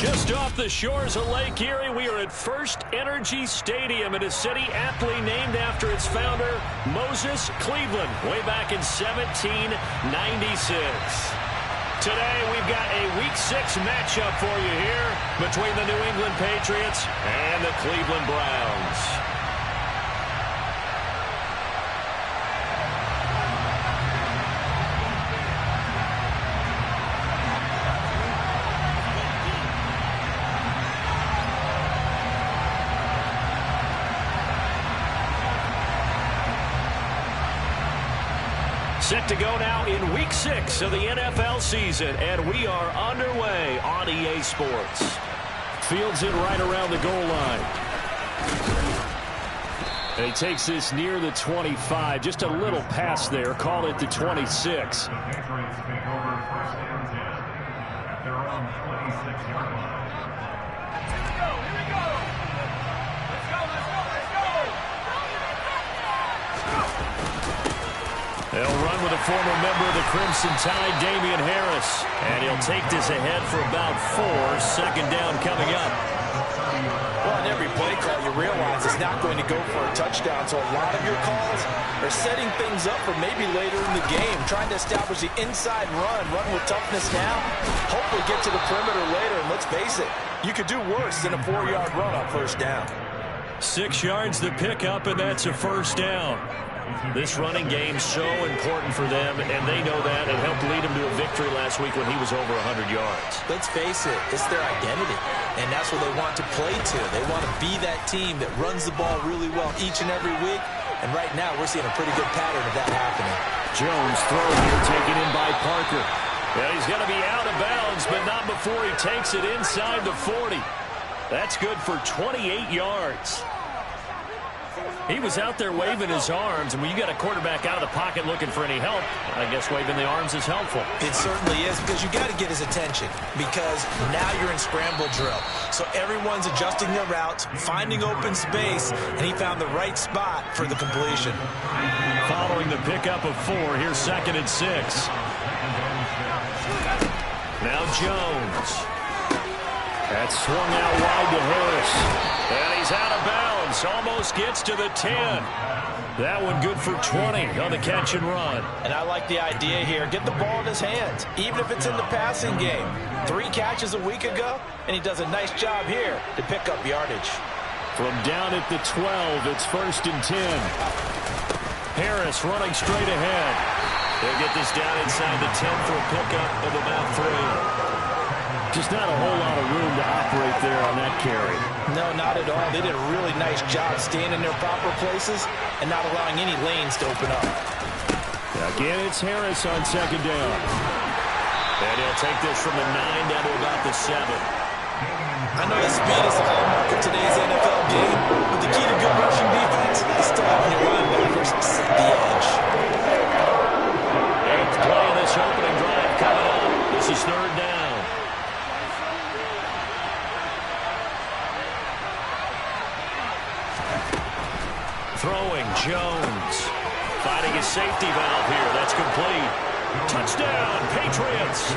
Just off the shores of Lake Erie, we are at First Energy Stadium in a city aptly named after its founder, Moses Cleveland, way back in 1796. Today, we've got a Week 6 matchup for you here between the New England Patriots and the Cleveland Browns. Set to go now in Week 6 of the NFL season, and we are underway on EA Sports. Fields it right around the goal line. And he takes this near the 25. Just a little pass there. Call it the 26. They'll run with a former member of the Crimson Tide, Damian Harris. And he'll take this ahead for about 4. Second down coming up. Well, on every play call, you realize it's not going to go for a touchdown. So a lot of your calls are setting things up for maybe later in the game, trying to establish the inside run with toughness now. Hopefully get to the perimeter later. And let's face it, you could do worse than a 4-yard run on first down. 6 yards the pickup, and that's a first down. This running game so important for them, and they know that. It helped lead him to a victory last week when he was over 100 yards. Let's face it, it's their identity, and that's what they want to play to. They want to be that team that runs the ball really well each and every week, and right now we're seeing a pretty good pattern of that happening. Jones throwing here, taken in by Parker. Yeah, he's going to be out of bounds, but not before he takes it inside the 40. That's good for 28 yards. He was out there waving his arms, and when you got a quarterback out of the pocket looking for any help, I guess waving the arms is helpful. It certainly is, because you got to get his attention, because now you're in scramble drill. So everyone's adjusting their routes, finding open space, and he found the right spot for the completion. Following the pickup of 4, here's 2nd and 6. Now Jones. That's swung out wide to Harris. And he's out of bounds. Almost gets to the 10. That one good for 20 on the catch and run. And I like the idea here. Get the ball in his hands, even if it's in the passing game. 3 catches a week ago, and he does a nice job here to pick up yardage. From down at the 12, it's 1st and 10. Harris running straight ahead. They'll get this down inside the 10 for a pickup of about 3. Just not a whole lot of room to operate there on that carry. No, not at all. They did a really nice job staying in their proper places and not allowing any lanes to open up. Again, it's Harris on 2nd down. And he'll take this from the 9 down to about the 7. I know that speed is the hallmark of today's NFL game, but the key to good rushing defense is still having your linebackers set the edge. 8th play of this opening drive coming up. This is 3rd down. Throwing, Jones. Finding his safety valve here. That's complete. Touchdown, Patriots.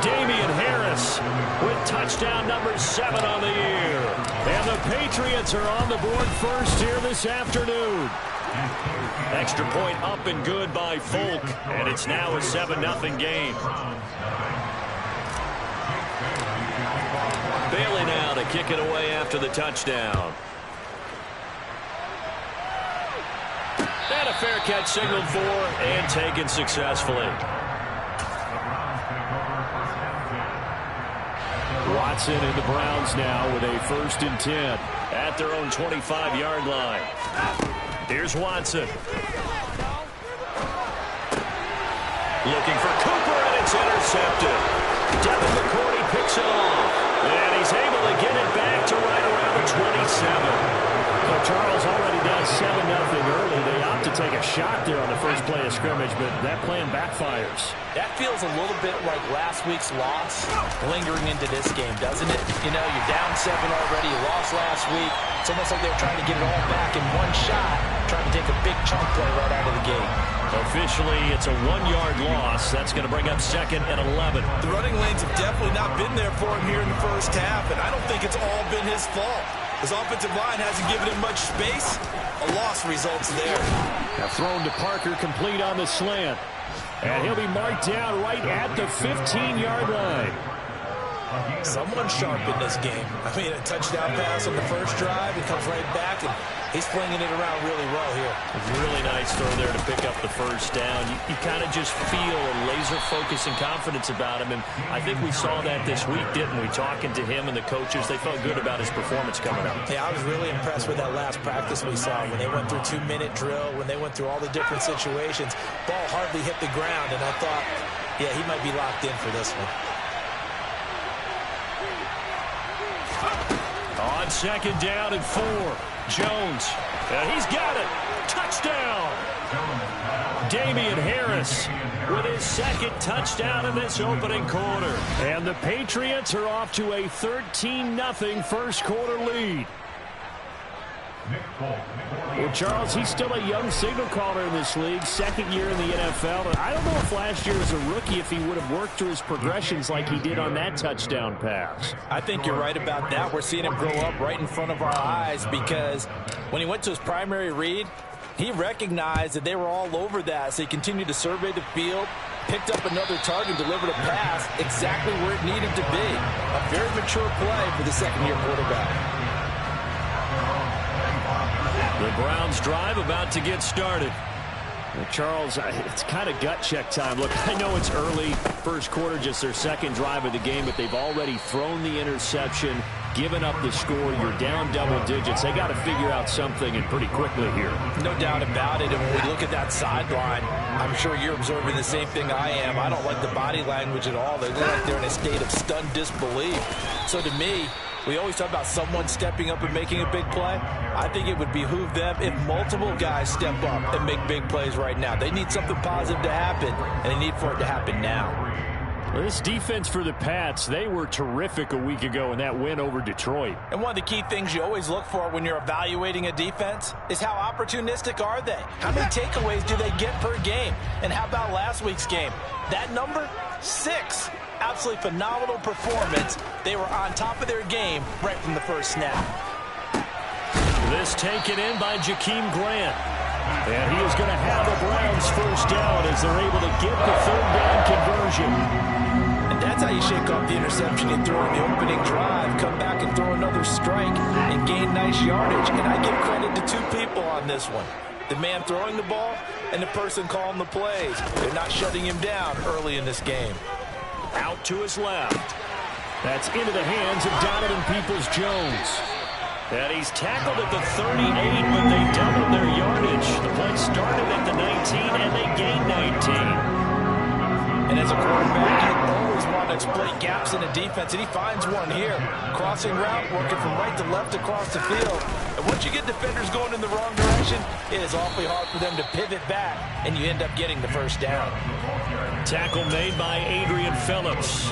Damian Harris with touchdown number 7 on the year. And the Patriots are on the board first here this afternoon. Extra point up and good by Folk. And it's now a 7-0 game. Bailey now to kick it away after the touchdown. And a fair catch signaled for and taken successfully. Watson and the Browns now with a 1st and 10 at their own 25-yard line. Here's Watson. Looking for Cooper, and it's intercepted. Devin McCourty picks it off. And he's able to get it back to right around the 27. So Charles already does 7-0 early. They opt to take a shot there on the first play of scrimmage, but that plan backfires. That feels a little bit like last week's loss lingering into this game, doesn't it? You know, you're down 7 already. You lost last week. It's almost like they're trying to get it all back in one shot, trying to take a big chunk play right out of the gate. A officially, it's a 1-yard loss. That's going to bring up 2nd and 11. The running lanes have definitely not been there for him here in the first half, and I don't think it's all been his fault. His offensive line hasn't given him much space. A loss results there. Now thrown to Parker, complete on the slant. And he'll be marked down right at the 15-yard line. Someone sharp in this game. I mean, a touchdown pass on the first drive. He comes right back, and he's flinging it around really well here. Really nice throw there to pick up the first down. You kind of just feel a laser focus and confidence about him, and I think we saw that this week, didn't we? Talking to him and the coaches, they felt good about his performance coming up. Yeah, I was really impressed with that last practice we saw when they went through 2-minute drill, when they went through all the different situations. Ball hardly hit the ground, and I thought, yeah, he might be locked in for this one. On 2nd down and 4, Jones. And he's got it. Touchdown. Damian Harris with his 2nd touchdown in this opening quarter. And the Patriots are off to a 13-0 first quarter lead. Well, Charles, he's still a young signal caller in this league, 2nd year in the NFL. And I don't know if last year as a rookie if he would have worked through his progressions like he did on that touchdown pass. I think you're right about that. We're seeing him grow up right in front of our eyes because when he went to his primary read, he recognized that they were all over that, so he continued to survey the field, picked up another target, delivered a pass exactly where it needed to be. A very mature play for the 2nd-year quarterback. The Browns drive about to get started. Well, Charles, it's kind of gut check time. Look, I know it's early, first quarter, just their 2nd drive of the game, but they've already thrown the interception, given up the score. You're down double digits. They got to figure out something, and pretty quickly here. No doubt about it. And when we look at that sideline, I'm sure you're observing the same thing I am. I don't like the body language at all. They look like they're in a state of stunned disbelief. So to me, we always talk about someone stepping up and making a big play. I think it would behoove them if multiple guys step up and make big plays right now. They need something positive to happen, and they need for it to happen now. Well, this defense for the Pats, they were terrific a week ago in that win over Detroit. And one of the key things you always look for when you're evaluating a defense is how opportunistic are they? How many takeaways do they get per game? And how about last week's game? That number? 6. Absolutely phenomenal performance. They were on top of their game right from the first snap. This taken in by Jakeem Grant. And he is going to have the Browns first down as they're able to get the 3rd down conversion. And that's how you shake off the interception you throw in the opening drive. Come back and throw another strike and gain nice yardage. And I give credit to 2 people on this one. The man throwing the ball and the person calling the plays. They're not shutting him down early in this game. Out to his left. That's into the hands of Donovan Peoples-Jones. And he's tackled at the 38, but they doubled their yardage. The play started at the 19, and they gained 19. And as a quarterback, you always want to exploit gaps in the defense, and he finds one here. Crossing route, working from right to left across the field. And once you get defenders going in the wrong direction, it is awfully hard for them to pivot back, and you end up getting the first down. Tackle made by Adrian Phillips.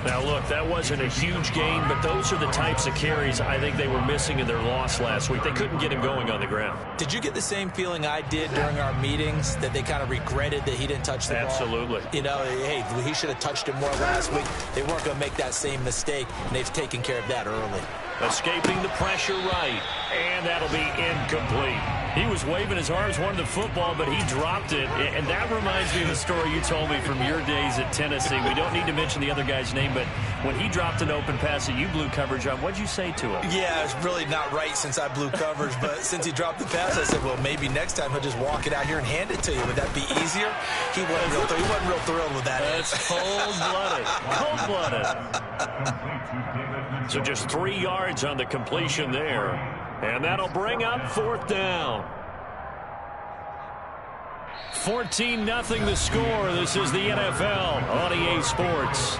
Now, look, that wasn't a huge gain, but those are the types of carries I think they were missing in their loss last week. They couldn't get him going on the ground. Did you get the same feeling I did during our meetings, that they kind of regretted that he didn't touch the ball? Absolutely. You know, hey, he should have touched it more last week. They weren't going to make that same mistake, and they've taken care of that early. Escaping the pressure right, and that'll be incomplete. He was waving his arms, wanted the football, but he dropped it. And that reminds me of the story you told me from your days at Tennessee. We don't need to mention the other guy's name, but when he dropped an open pass that you blew coverage on, what'd you say to him? Yeah, it's really not right since I blew coverage, but since he dropped the pass, I said, well, maybe next time he'll just walk it out here and hand it to you. Would that be easier? He wasn't real thrilled with that. That's cold-blooded. Cold-blooded. So just 3 yards on the completion there. And that'll bring up 4th down. 14-0 the score. This is the NFL on EA Sports.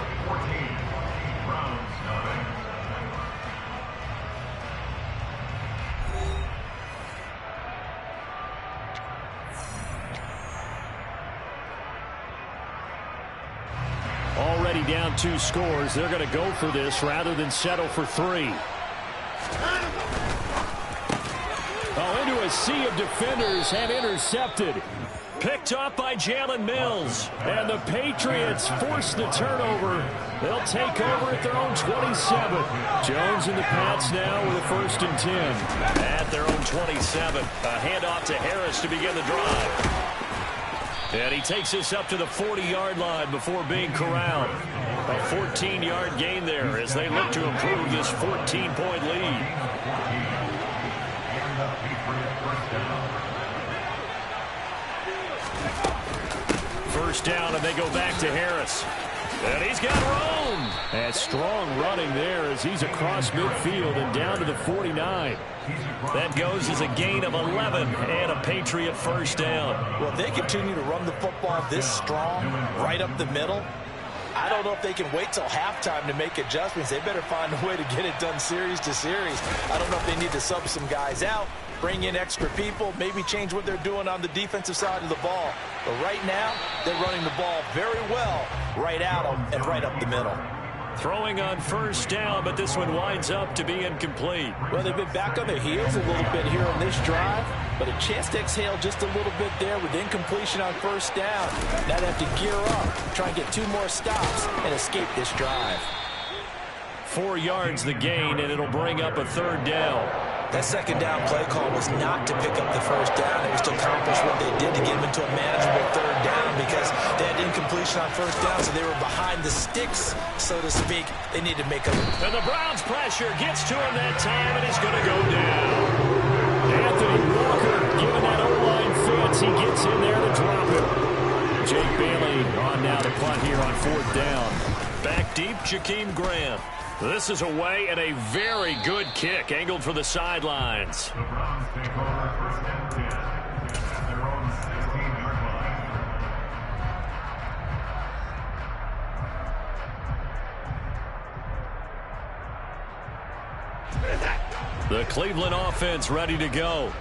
Already down 2 scores. They're going to go for this rather than settle for 3. Oh, into a sea of defenders and intercepted. Picked off by Jalen Mills. And the Patriots force the turnover. They'll take over at their own 27. Jones and the Pats now with a 1st and 10. At their own 27. A handoff to Harris to begin the drive. And he takes us up to the 40-yard line before being corralled. A 14-yard gain there as they look to improve this 14-point lead. First down, and they go back to Harris. And he's got room. And strong running there as he's across midfield and down to the 49. That goes as a gain of 11 and a Patriot 1st down. Well, if they continue to run the football this strong, right up the middle, I don't know if they can wait till halftime to make adjustments. They better find a way to get it done series to series. I don't know if they need to sub some guys out, bring in extra people, maybe change what they're doing on the defensive side of the ball. But right now, they're running the ball very well right at them and right up the middle. Throwing on 1st down, but this one winds up to be incomplete. Well, they've been back on their heels a little bit here on this drive, but a chance to exhale just a little bit there with incompletion on 1st down. Now they have to gear up, try and get 2 more stops and escape this drive. 4 yards the gain, and it'll bring up a 3rd down. That 2nd down play call was not to pick up the 1st down. It was to accomplish what they did to get them into a manageable 3rd down because they had incompletion on 1st down, so they were behind the sticks, so to speak. They need to make a... And the Browns pressure gets to him that time, and he's going to go down. Anthony Walker giving that O-line fits. He gets in there to drop it. Jake Bailey on now to punt here on 4th down. Back deep, Jakeem Grant. This is away and a very good kick angled for the sidelines. The Cleveland offense ready to go.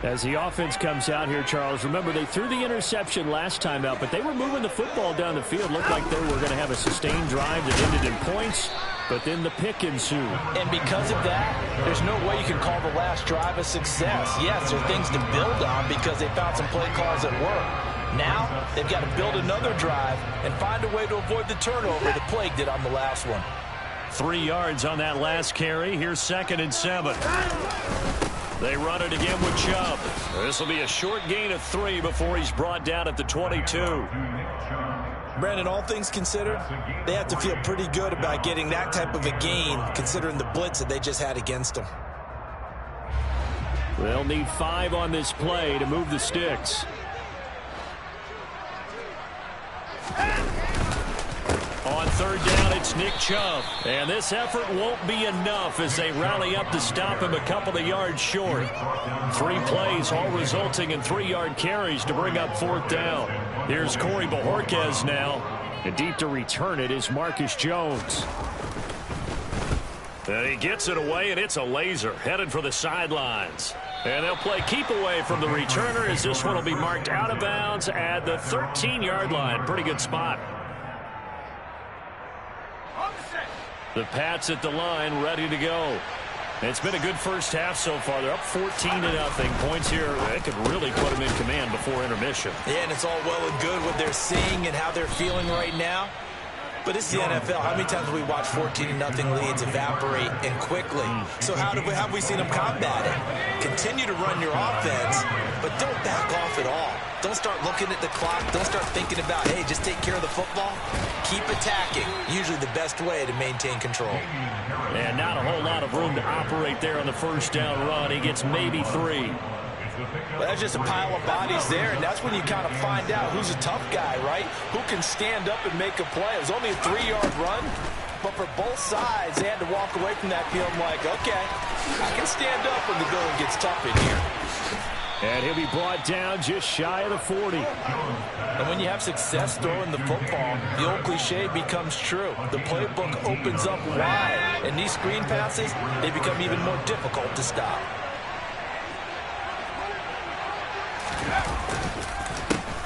As the offense comes out here, Charles, remember they threw the interception last time out, but they were moving the football down the field. Looked like they were going to have a sustained drive that ended in points, but then the pick ensued. And because of that, there's no way you can call the last drive a success. Yes, there are things to build on because they found some play calls that work. Now, they've got to build another drive and find a way to avoid the turnover the Plague did on the last one. 3 yards on that last carry. Here's 2nd and 7. They run it again with Chubb. This will be a short gain of 3 before he's brought down at the 22. Brandon, all things considered, they have to feel pretty good about getting that type of a gain considering the blitz that they just had against them. They'll need 5 on this play to move the sticks. On 3rd down, it's Nick Chubb. And this effort won't be enough as they rally up to stop him a couple of yards short. 3 plays, all resulting in 3-yard carries to bring up 4th down. Here's Corey Bojorquez now. And deep to return it is Marcus Jones. And he gets it away, and it's a laser headed for the sidelines. And they'll play keep away from the returner as this one will be marked out of bounds at the 13-yard line. Pretty good spot. The Pats at the line, ready to go. It's been a good first half so far. They're up 14-0. Points here, they could really put them in command before intermission. Yeah, and it's all well and good what they're seeing and how they're feeling right now. But it's the NFL. How many times have we watched 14-0 leads evaporate and quickly? So how have we seen them combat it? Continue to run your offense, but don't back off at all. Don't start looking at the clock. Don't start thinking about, hey, just take care of the football. Keep attacking. Usually the best way to maintain control. And not a whole lot of room to operate there on the 1st down run. He gets maybe 3. Well, that's just a pile of bodies there, and that's when you kind of find out who's a tough guy, right? Who can stand up and make a play. It was only a 3-yard run, but for both sides, they had to walk away from that field like, okay, I can stand up when the going gets tough in here. And he'll be brought down just shy of the 40. And when you have success throwing the football, the old cliche becomes true. The playbook opens up wide, and these screen passes, they become even more difficult to stop.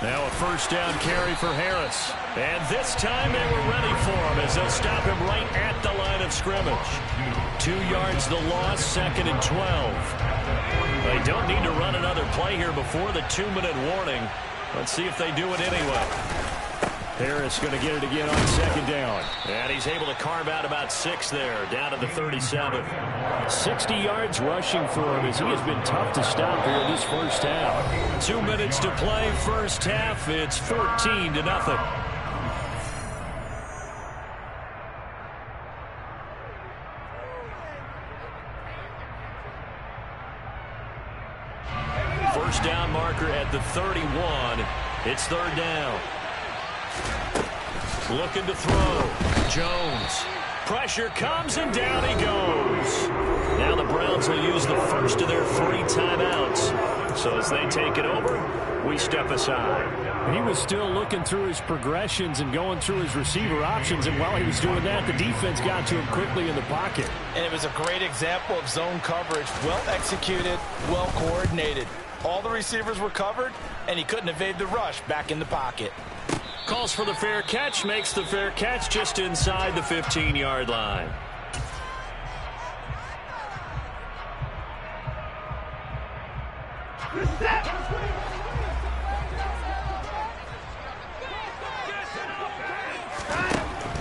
Now a 1st down carry for Harris. And this time they were ready for him as they'll stop him right at the line of scrimmage. 2 yards the loss, 2nd and 12. They don't need to run another play here before the 2-minute warning. Let's see if they do it anyway. Harris going to get it again on second down. And he's able to carve out about 6 there, down to the 37. 60 yards rushing for him as he has been tough to stop here in this first half. 2 minutes to play, first half. It's 14-0. First down marker at the 31. It's third down. Looking to throw. Jones. Pressure comes and down he goes. Now the Browns will use the first of their 3 timeouts. So as they take it over, we step aside. He was still looking through his progressions and going through his receiver options. And while he was doing that, the defense got to him quickly in the pocket. And it was a great example of zone coverage. Well executed, well coordinated. All the receivers were covered, and he couldn't evade the rush back in the pocket. Calls for the fair catch, makes the fair catch just inside the 15-yard line.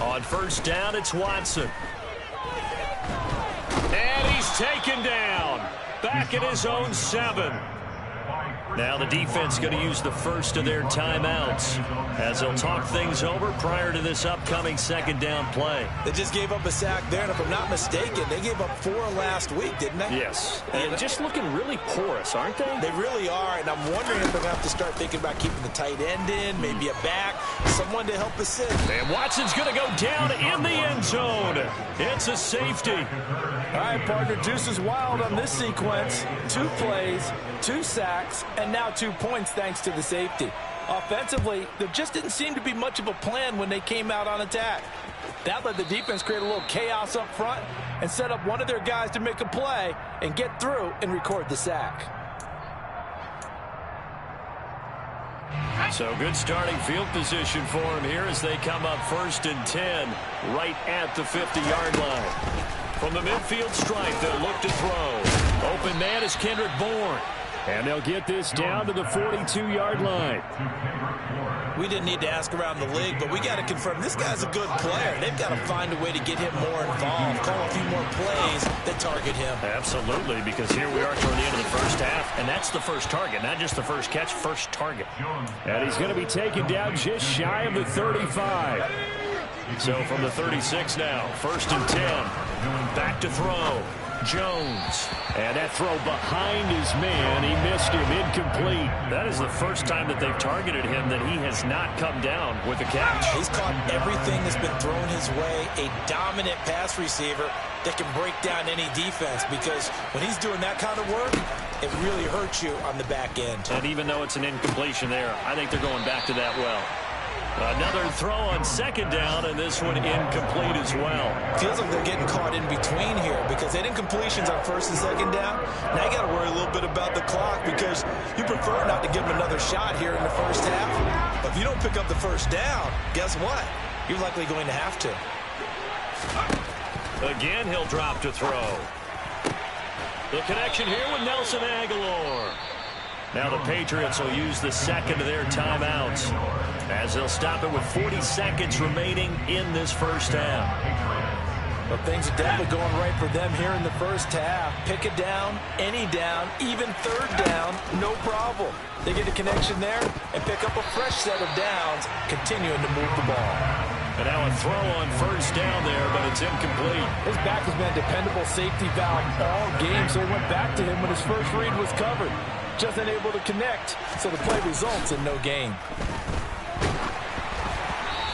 On first down, it's Watson. And he's taken down. Back at his own 7. Now the defense going to use the first of their timeouts as they'll talk things over prior to this upcoming second down play. They just gave up a sack there, and if I'm not mistaken, they gave up 4 last week, didn't they? Yes. And just looking really porous, aren't they? They really are, and I'm wondering if they're going to have to start thinking about keeping the tight end in, maybe a back, someone to help assist. And Watson's going to go down in the end zone. It's a safety. All right, partner, Deuce is wild on this sequence. 2 plays, 2 sacks, and now 2 points thanks to the safety. Offensively, there just didn't seem to be much of a plan when they came out on attack. That let the defense create a little chaos up front and set up one of their guys to make a play and get through and record the sack. So good starting field position for him here as they come up 1st and 10 right at the 50-yard line. From the midfield stripe, they'll look to throw. Open man is Kendrick Bourne. And they'll get this down to the 42-yard line. We didn't need to ask around the league, but we got to confirm this guy's a good player. They've got to find a way to get him more involved, call a few more plays that target him. Absolutely, because here we are toward the end of the first half, and that's the first target, not just the first catch, first target. And he's going to be taken down just shy of the 35. So from the 36 now, 1st and 10. Back to throw. Jones. And that throw behind his man. He missed him. Incomplete. That is the first time that they've targeted him that he has not come down with a catch. He's caught everything that's been thrown his way. A dominant pass receiver that can break down any defense, because when he's doing that kind of work, it really hurts you on the back end. And even though it's an incompletion there, I think they're going back to that well. Another throw on second down, and this one incomplete as well. Feels like they're getting caught in between here because they had incompletions on 1st and 2nd down. Now you got to worry a little bit about the clock because you prefer not to give them another shot here in the first half. But if you don't pick up the first down, guess what? You're likely going to have to. Again, he'll drop to throw. The connection here with Nelson Aguilar. Now the Patriots will use the second of their timeouts as they'll stop it with 40 seconds remaining in this first half. Well, things are definitely going right for them here in the first half. Pick it down, any down, even 3rd down, no problem. They get a connection there and pick up a fresh set of downs, continuing to move the ball. And now a throw on 1st down there, but it's incomplete. His back has been a dependable safety valve all game, so he went back to him when his first read was covered. Just unable to connect, so the play results in no gain.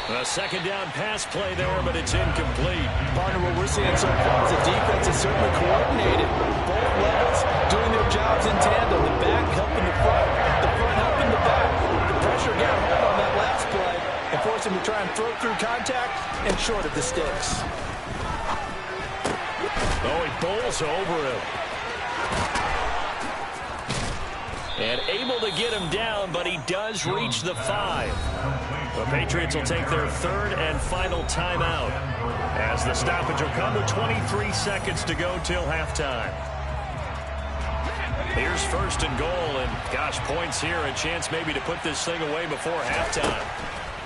A second down pass play there, but it's incomplete. Partner, what we're seeing so far is the defense is certainly coordinated. Both levels doing their jobs in tandem. The back helping the front helping the back. The pressure got hold on that last play and forced him to try and throw through contact and short of the sticks. Oh, he bowls over him. And able to get him down, but he does reach the 5. The Patriots will take their 3rd and final timeout as the stoppage will come with 23 seconds to go till halftime. Here's first and goal, and gosh, points here, a chance maybe to put this thing away before halftime.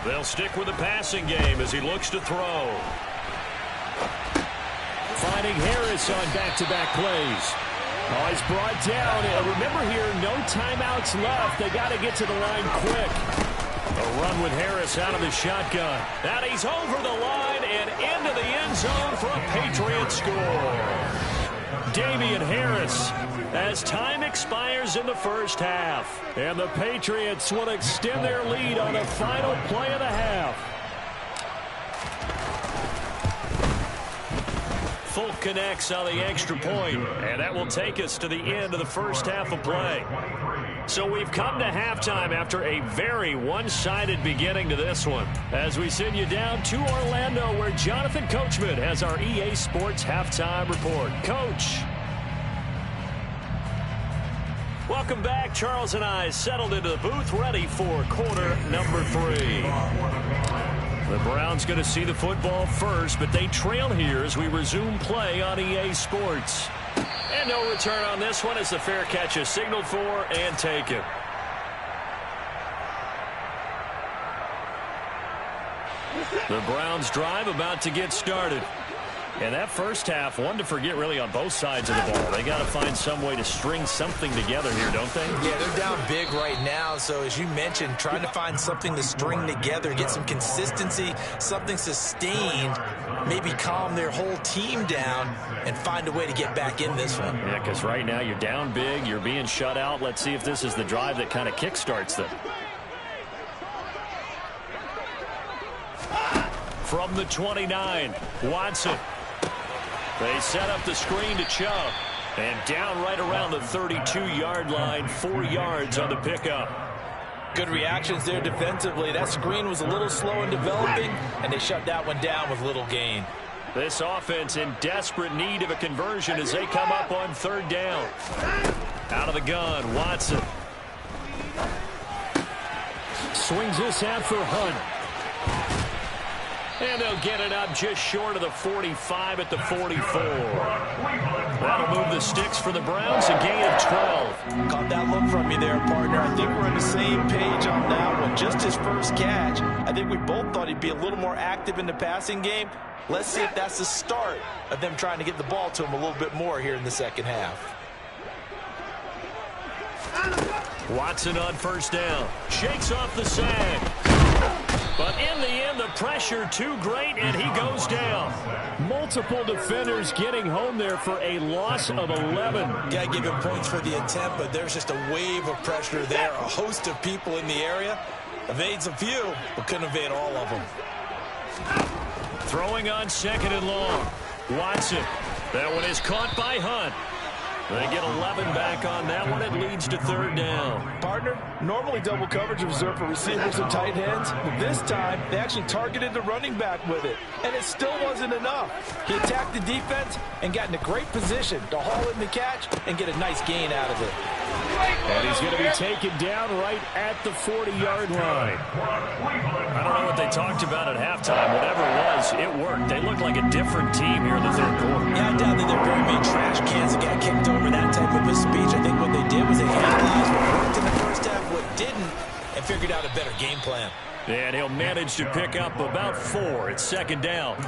They'll stick with the passing game as he looks to throw. Finding Harris on back-to-back plays. Oh, he's brought down. And remember here, no timeouts left. They got to get to the line quick. A run with Harris out of the shotgun. And he's over the line and into the end zone for a Patriots score. Damian Harris, as time expires in the first half. And the Patriots will extend their lead on the final play of the half. Folk connects on the extra point, and that will take us to the end of the first half of play. So we've come to halftime after a very one-sided beginning to this one, as we send you down to Orlando, where Jonathan Coachman has our EA Sports halftime report. Coach. Welcome back. Charles and I settled into the booth, ready for quarter number 3. The Browns going to see the football first, but they trail here as we resume play on EA Sports. And no return on this one as the fair catch is signaled for and taken. The Browns drive about to get started. And that first half, one to forget really on both sides of the ball. They got to find some way to string something together here, don't they? Yeah, they're down big right now. So as you mentioned, trying to find something to string together, get some consistency, something sustained, maybe calm their whole team down and find a way to get back in this one. Yeah, because right now you're down big, you're being shut out. Let's see if this is the drive that kind of kickstarts them. From the 29, Watson. They set up the screen to Chubb. And down right around the 32-yard line, 4 yards on the pickup. Good reactions there defensively. That screen was a little slow in developing, and they shut that one down with little gain. This offense in desperate need of a conversion as they come up on 3rd down. Out of the gun, Watson. Swings this out for Hunt. And they'll get it up just short of the 45 at the 44. That'll move the sticks for the Browns, a gain of 12. Caught that look from you there, partner. I think we're on the same page on that one. Just his first catch. I think we both thought he'd be a little more active in the passing game. Let's see if that's the start of them trying to get the ball to him a little bit more here in the second half. Watson on 1st down. Shakes off the sag. But in the end, the pressure too great, and he goes down. Multiple defenders getting home there for a loss of 11. Got to give him points for the attempt, but there's just a wave of pressure there. A host of people in the area. Evades a few, but couldn't evade all of them. Throwing on 2nd and long. Watson. That one is caught by Hunt. They get 11 back on that one. It leads to 3rd down. Partner, normally double coverage is reserved for receivers and tight ends, but this time they actually targeted the running back with it, and it still wasn't enough. He attacked the defense and got in a great position to haul in the catch and get a nice gain out of it. And he's going to be taken down right at the 40-yard line. I don't know what they talked about at halftime. Whatever it was, it worked. They looked like a different team here in the 3rd quarter. Yeah, I doubt that they're very many trash cans that got kicked over that type of a speech. I think what they did was they analyzed what worked in the first half, what didn't, and figured out a better game plan. And he'll manage to pick up about 4 at 2nd down.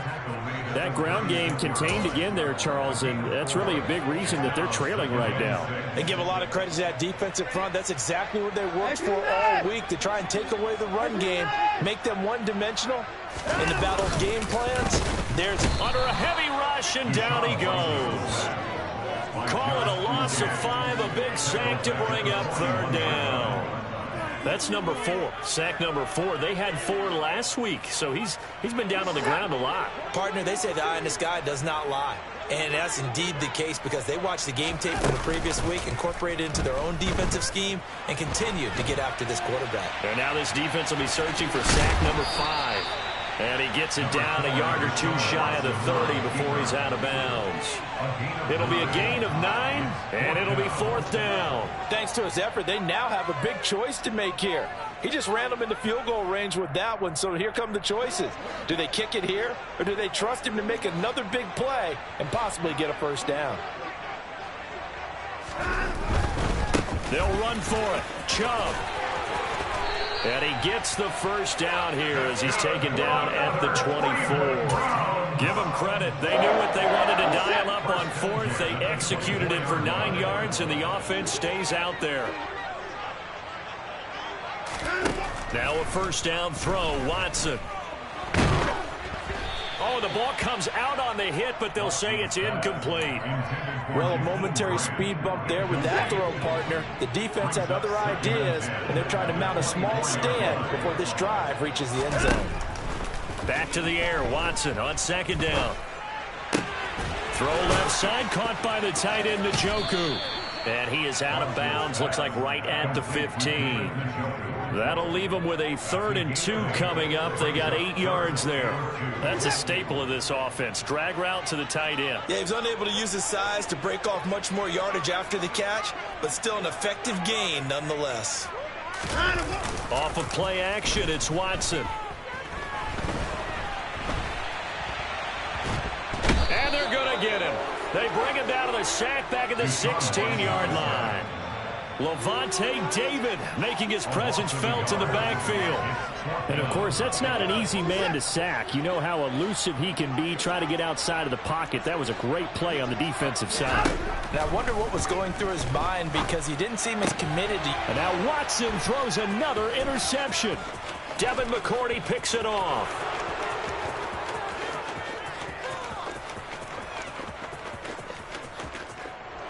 That ground game contained again there, Charles, and that's really a big reason that they're trailing right now. They give a lot of credit to that defensive front. That's exactly what they worked for all week, to try and take away the run game, make them one-dimensional. In the battle of game plans, there's under a heavy rush, and down he goes. Call it a loss of 5, a big sack to bring up 3rd down. That's number 4, sack number 4. They had 4 last week, so he's been down on the ground a lot. Partner, they say the eye in the sky does not lie. And that's indeed the case, because they watched the game tape from the previous week, incorporated it into their own defensive scheme, and continued to get after this quarterback. And now this defense will be searching for sack number 5. And he gets it down a yard or 2 shy of the 30 before he's out of bounds. It'll be a gain of 9, and it'll be 4th down. Thanks to his effort, they now have a big choice to make here. He just ran them into field goal range with that one, so here come the choices. Do they kick it here, or do they trust him to make another big play and possibly get a 1st down? They'll run for it. Chubb. And he gets the first down here as he's taken down at the 24. Give them credit. They knew what they wanted to dial up on fourth. They executed it for 9 yards, and the offense stays out there. Now a first down throw. Watson. Oh, the ball comes out on the hit, but they'll say it's incomplete. Well, a momentary speed bump there with that throw, partner. The defense had other ideas, and they're trying to mount a small stand before this drive reaches the end zone. Back to the air. Watson on second down. Throw left side, caught by the tight end, Njoku. And he is out of bounds, looks like right at the 15. That'll leave them with a 3rd and 2 coming up. They got 8 yards there. That's a staple of this offense. Drag route to the tight end. Yeah, he was unable to use his size to break off much more yardage after the catch, but still an effective gain nonetheless. Off of play action, it's Watson. And they're going to get him. They bring him down to the sack back at the 16-yard line. Levante David making his presence felt in the backfield. And, of course, that's not an easy man to sack. You know how elusive he can be, try to get outside of the pocket. That was a great play on the defensive side. And I wonder what was going through his mind because he didn't seem as committed. And now Watson throws another interception. Devin McCourty picks it off.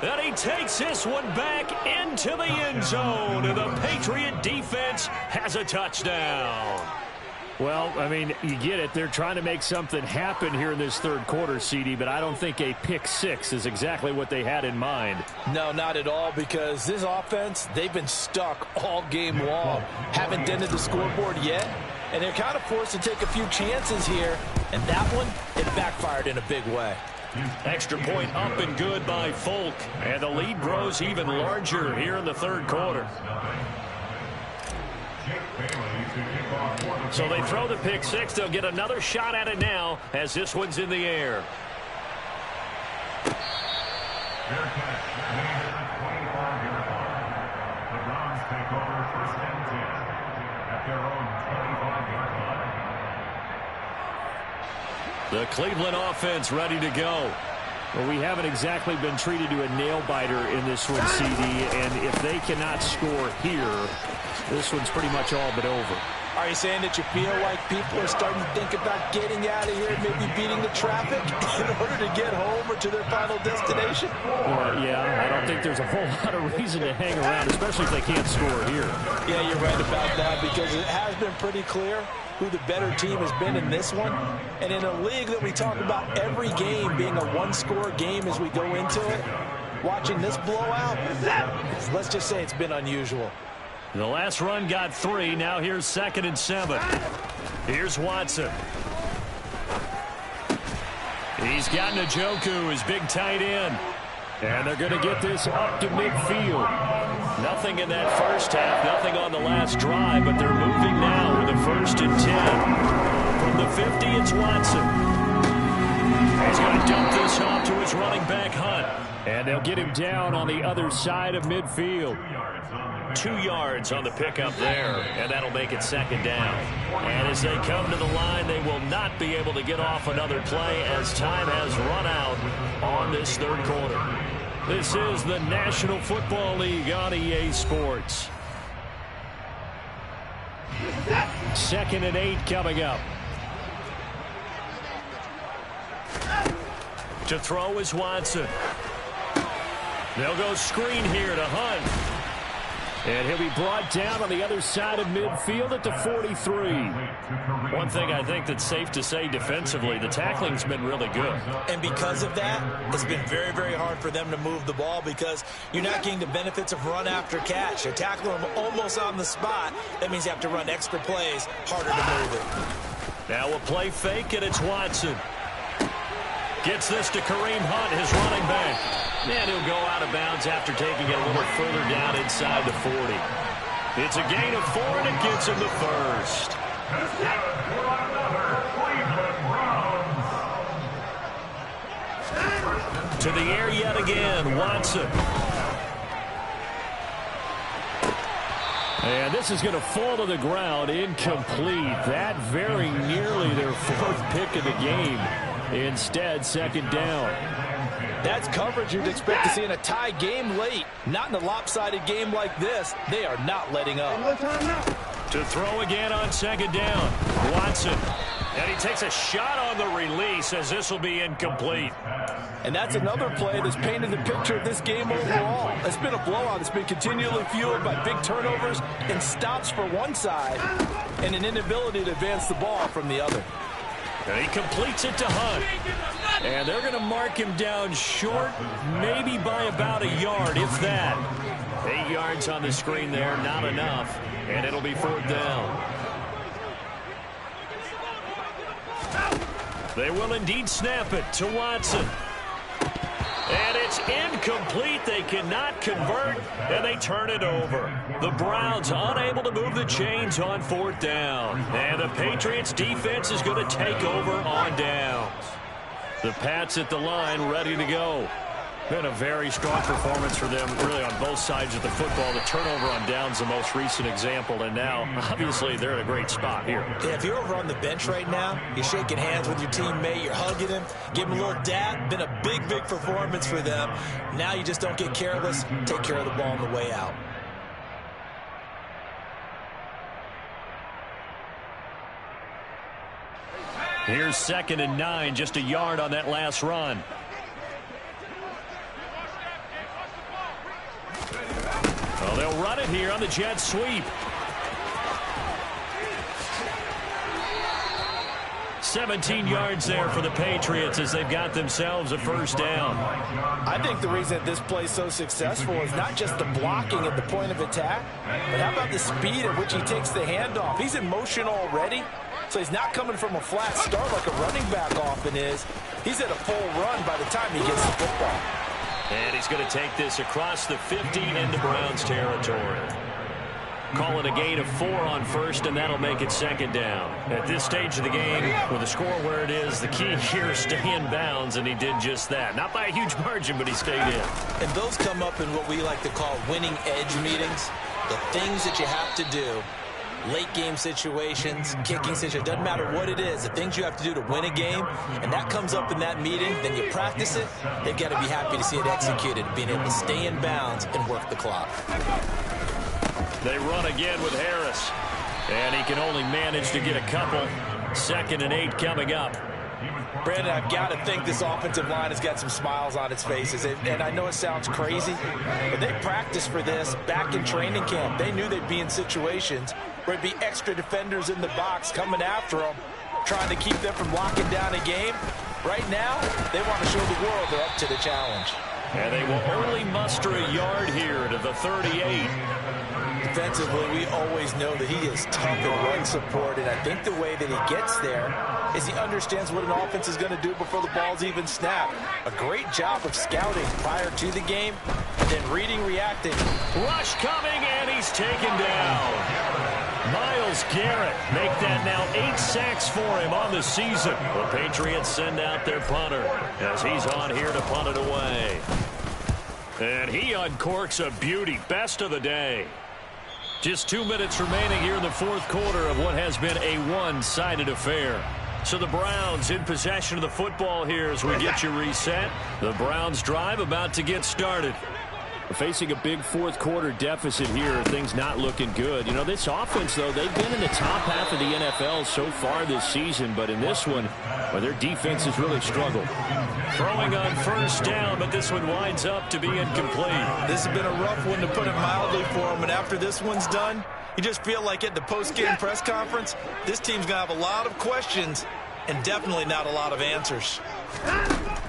And he takes this one back into the end zone. And the Patriot defense has a touchdown. Well, I mean, you get it. They're trying to make something happen here in this third quarter, CD, but I don't think a pick six is exactly what they had in mind. No, not at all, because this offense, they've been stuck all game long. Haven't dented the scoreboard yet, and they're kind of forced to take a few chances here. And that one, it backfired in a big way. Extra point up and good by Folk. And the lead grows even larger here in the third quarter. So they throw the pick six. They'll get another shot at it now as this one's in the air. The Cleveland offense ready to go. Well, we haven't exactly been treated to a nail-biter in this one, CD, and if they cannot score here, this one's pretty much all but over. Are you saying that you feel like people are starting to think about getting out of here and maybe beating the traffic in order to get home or to their final destination? Well, yeah, I don't think there's a whole lot of reason to hang around, especially if they can't score here. Yeah, you're right about that, because it has been pretty clear who the better team has been in this one. And in a league that we talk about every game being a one-score game as we go into it, watching this blowout, let's just say it's been unusual. The last run got 3. Now here's 2nd and 7. Here's Watson. He's got Njoku, his big tight end. And they're going to get this up to midfield. Nothing in that first half, nothing on the last drive, but they're moving now with a 1st and 10. From the 50, it's Watson. He's going to dump this off to his running back, Hunt. And they'll get him down on the other side of midfield. 2 yards on the pickup there, and that'll make it 2nd down. And as they come to the line, they will not be able to get off another play as time has run out on this third quarter. This is the National Football League on EA Sports. 2nd and 8 coming up. To throw is Watson. They'll go screen here to Hunt. And he'll be brought down on the other side of midfield at the 43. One thing I think that's safe to say defensively, the tackling's been really good. And because of that, it's been very, very hard for them to move the ball because you're not getting the benefits of run after catch. You're tackling them almost on the spot. That means you have to run extra plays, harder to move it. Now a play fake, and it's Watson. Gets this to Kareem Hunt, his running back. And he'll go out of bounds after taking it a little further down inside the 40. It's a gain of 4, and it gives him the first. To the air yet again, Watson. And this is going to fall to the ground, incomplete. That very nearly their fourth pick of the game. Instead, second down. That's coverage you'd expect to see in a tie game late. Not in a lopsided game like this. They are not letting up. To throw again on second down. Watson. And he takes a shot on the release as this will be incomplete. And that's another play that's painted the picture of this game overall. It's been a blowout. It's been continually fueled by big turnovers and stops for one side and an inability to advance the ball from the other. And he completes it to Hunt. And they're going to mark him down short, maybe by about a yard, if that. 8 yards on the screen there, not enough. And it'll be fourth down. They will indeed snap it to Watson. And it's incomplete. They cannot convert, and they turn it over. The Browns unable to move the chains on fourth down. And the Patriots defense is going to take over on downs. The Pats at the line ready to go. Been a very strong performance for them, really, on both sides of the football. The turnover on downs, the most recent example, and now, obviously, they're in a great spot here. Yeah, if you're over on the bench right now, you're shaking hands with your teammate, you're hugging him, giving him a little dab. Been a big, big performance for them. Now you just don't get careless. Take care of the ball on the way out. Here's 2nd and 9, just a yard on that last run. Well, they'll run it here on the jet sweep. 17 yards there for the Patriots as they've got themselves a first down. I think the reason that this play is so successful is not just the blocking at the point of attack, but how about the speed at which he takes the handoff? He's in motion already, so he's not coming from a flat start like a running back often is. He's at a full run by the time he gets the football. And he's going to take this across the 50 into Browns territory. Call it a gain of 4 on first, and that'll make it second down. At this stage of the game, with the score where it is, the key here is stay in bounds, and he did just that. Not by a huge margin, but he stayed in. And those come up in what we like to call winning edge meetings. The things that you have to do. Late game situations, kicking situations, doesn't matter what it is, the things you have to do to win a game, and that comes up in that meeting, then you practice it, they've got to be happy to see it executed, being able to stay in bounds and work the clock. They run again with Harris, and he can only manage to get a couple. 2nd and 8 coming up. Brandon, I've got to think this offensive line has got some smiles on its faces. And I know it sounds crazy, but they practiced for this back in training camp. They knew they'd be in situations where it'd be extra defenders in the box coming after them, trying to keep them from locking down a game. Right now, they want to show the world they're up to the challenge. And they will only muster a yard here to the 38. Defensively, we always know that he is tough in run support, and I think the way that he gets there is he understands what an offense is going to do before the ball's even snapped. A great job of scouting prior to the game, and then reading, reacting. Rush coming, and he's taken down. Myles Garrett make that now 8 sacks for him on the season. The Patriots send out their punter as he's on here to punt it away. And he uncorks a beauty. Best of the day. Just 2 minutes remaining here in the fourth quarter of what has been a one-sided affair. So the Browns in possession of the football here as we get you reset. The Browns drive about to get started. Facing a big fourth quarter deficit here, things not looking good. You know, this offense, though, they've been in the top half of the NFL so far this season, but in this one, well, their defense has really struggled. Throwing on first down, but this one winds up to be incomplete. This has been a rough one, to put it mildly, for them, and after this one's done, you just feel like at the post-game press conference, this team's going to have a lot of questions and definitely not a lot of answers.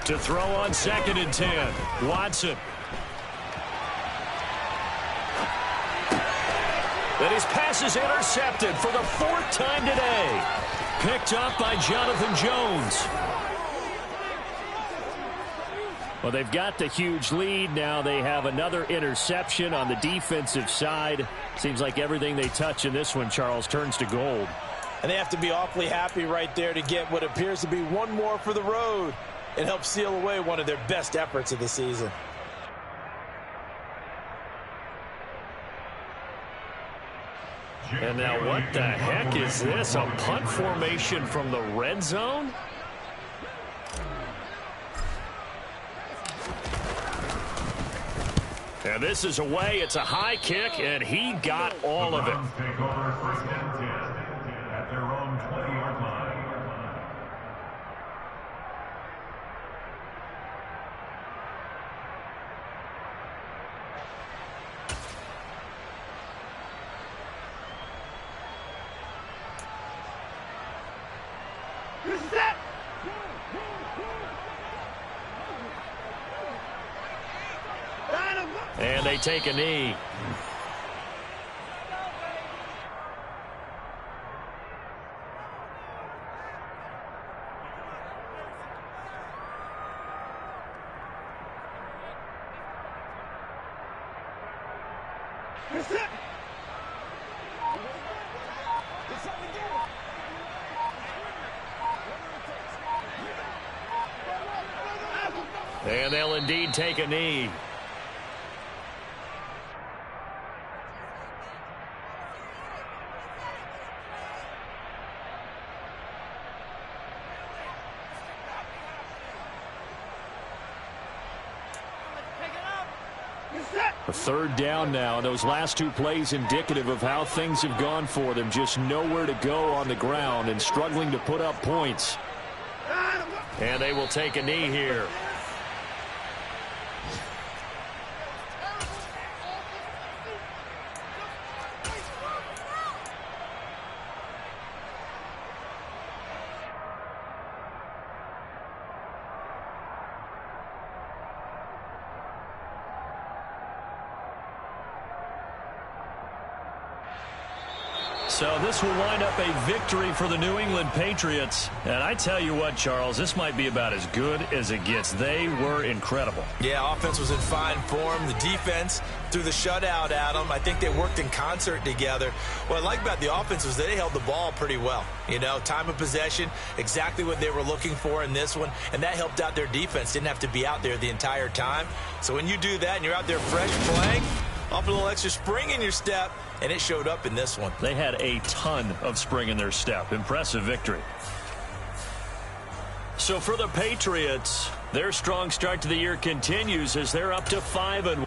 To throw on 2nd and 10, Watson. That his pass is intercepted for the 4th time today. Picked up by Jonathan Jones. Well, they've got the huge lead. Now they have another interception on the defensive side. Seems like everything they touch in this one, Charles, turns to gold. And they have to be awfully happy right there to get what appears to be one more for the road and help seal away one of their best efforts of the season. And now what the heck is this? A punt formation from the red zone? And this is away. It's a high kick, and he got all of it. Take over first and 10 at their own 20-yard line. And they take a knee. And they'll indeed take a knee. A third down now. Those last two plays indicative of how things have gone for them. Just nowhere to go on the ground and struggling to put up points. And they will take a knee here. So this will wind up a victory for the New England Patriots. And I tell you what, Charles, this might be about as good as it gets. They were incredible. Yeah, offense was in fine form. The defense threw the shutout at them. I think they worked in concert together. What I like about the offense was they held the ball pretty well. You know, time of possession, exactly what they were looking for in this one. And that helped out their defense. Didn't have to be out there the entire time. So when you do that and you're out there fresh playing, off a little extra spring in your step, and it showed up in this one. They had a ton of spring in their step. Impressive victory. So for the Patriots, their strong start to the year continues as they're up to 5-1.